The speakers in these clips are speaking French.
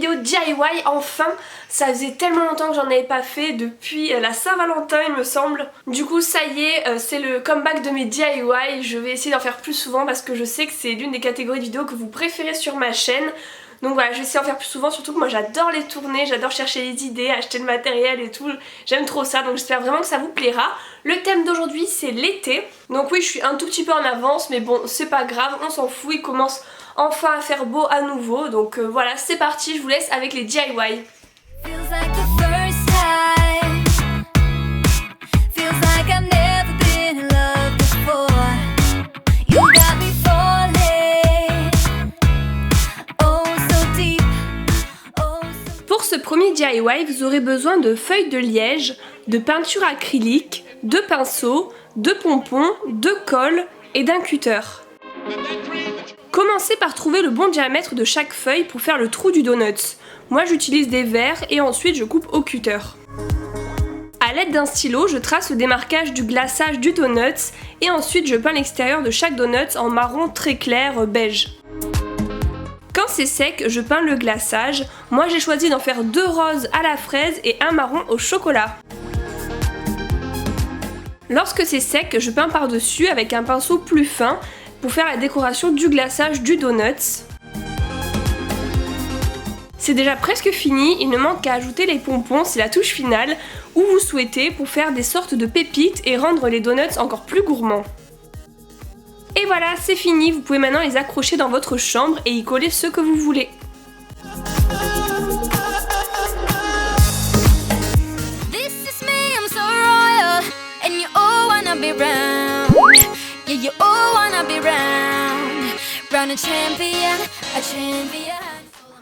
vidéo DIY enfin. Ça faisait tellement longtemps que j'en avais pas fait, depuis la Saint-Valentin il me semble. Du coup ça y est, c'est le comeback de mes DIY. Je vais essayer d'en faire plus souvent parce que je sais que c'est l'une des catégories de vidéos que vous préférez sur ma chaîne. Donc voilà, je vais essayer d'en faire plus souvent, surtout que moi j'adore les tourner, j'adore chercher les idées, acheter le matériel et tout. J'aime trop ça, donc j'espère vraiment que ça vous plaira. Le thème d'aujourd'hui c'est l'été. Donc oui, je suis un tout petit peu en avance, mais bon, c'est pas grave, on s'en fout, il commence enfin à faire beau à nouveau. Donc voilà, c'est parti, je vous laisse avec les DIY. Pour ce premier DIY, vous aurez besoin de feuilles de liège, de peinture acrylique, de pinceaux, de pompons, de colle et d'un cutter. Commencez par trouver le bon diamètre de chaque feuille pour faire le trou du donut. Moi j'utilise des verres et ensuite je coupe au cutter. A l'aide d'un stylo, je trace le démarquage du glaçage du donut et ensuite je peins l'extérieur de chaque donut en marron très clair beige. Quand c'est sec, je peins le glaçage. Moi j'ai choisi d'en faire 2 roses à la fraise et un marron au chocolat. Lorsque c'est sec, je peins par-dessus avec un pinceau plus fin pour faire la décoration du glaçage du donut. C'est déjà presque fini, il ne manque qu'à ajouter les pompons, c'est la touche finale, où vous souhaitez pour faire des sortes de pépites et rendre les donuts encore plus gourmands. Et voilà, c'est fini, vous pouvez maintenant les accrocher dans votre chambre et y coller ce que vous voulez.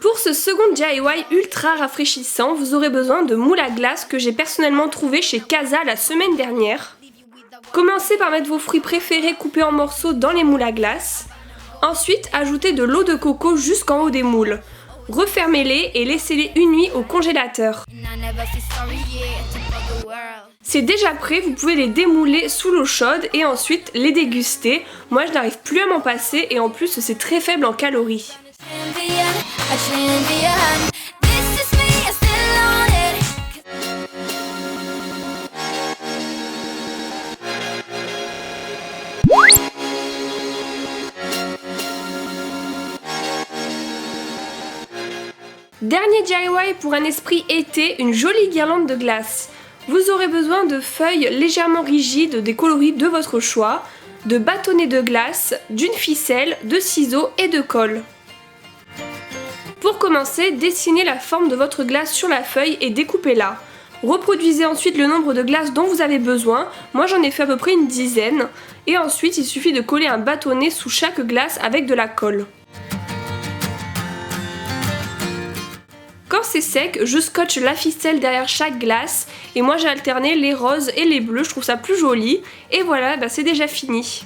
Pour ce second DIY ultra rafraîchissant, vous aurez besoin de moule à glace que j'ai personnellement trouvé chez Casa la semaine dernière. Commencez par mettre vos fruits préférés coupés en morceaux dans les moules à glace. Ensuite, ajoutez de l'eau de coco jusqu'en haut des moules. Refermez-les et laissez-les une nuit au congélateur. C'est déjà prêt, vous pouvez les démouler sous l'eau chaude et ensuite les déguster. Moi je n'arrive plus à m'en passer et en plus c'est très faible en calories. Dernier DIY pour un esprit été, une jolie guirlande de glace. Vous aurez besoin de feuilles légèrement rigides des coloris de votre choix, de bâtonnets de glace, d'une ficelle, de ciseaux et de colle. Pour commencer, dessinez la forme de votre glace sur la feuille et découpez-la. Reproduisez ensuite le nombre de glaces dont vous avez besoin, moi j'en ai fait à peu près une dizaine, et ensuite il suffit de coller un bâtonnet sous chaque glace avec de la colle. Quand c'est sec, je scotche la ficelle derrière chaque glace et moi j'ai alterné les roses et les bleus, je trouve ça plus joli. Et voilà, c'est déjà fini.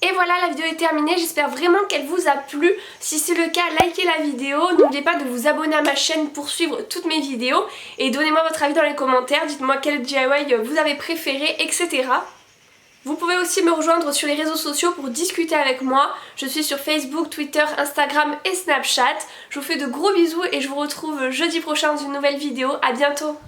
Et voilà, la vidéo est terminée, j'espère vraiment qu'elle vous a plu. Si c'est le cas, likez la vidéo, n'oubliez pas de vous abonner à ma chaîne pour suivre toutes mes vidéos. Et donnez-moi votre avis dans les commentaires, dites-moi quel DIY vous avez préféré, etc. Vous pouvez aussi me rejoindre sur les réseaux sociaux pour discuter avec moi. Je suis sur Facebook, Twitter, Instagram et Snapchat. Je vous fais de gros bisous et je vous retrouve jeudi prochain dans une nouvelle vidéo. À bientôt!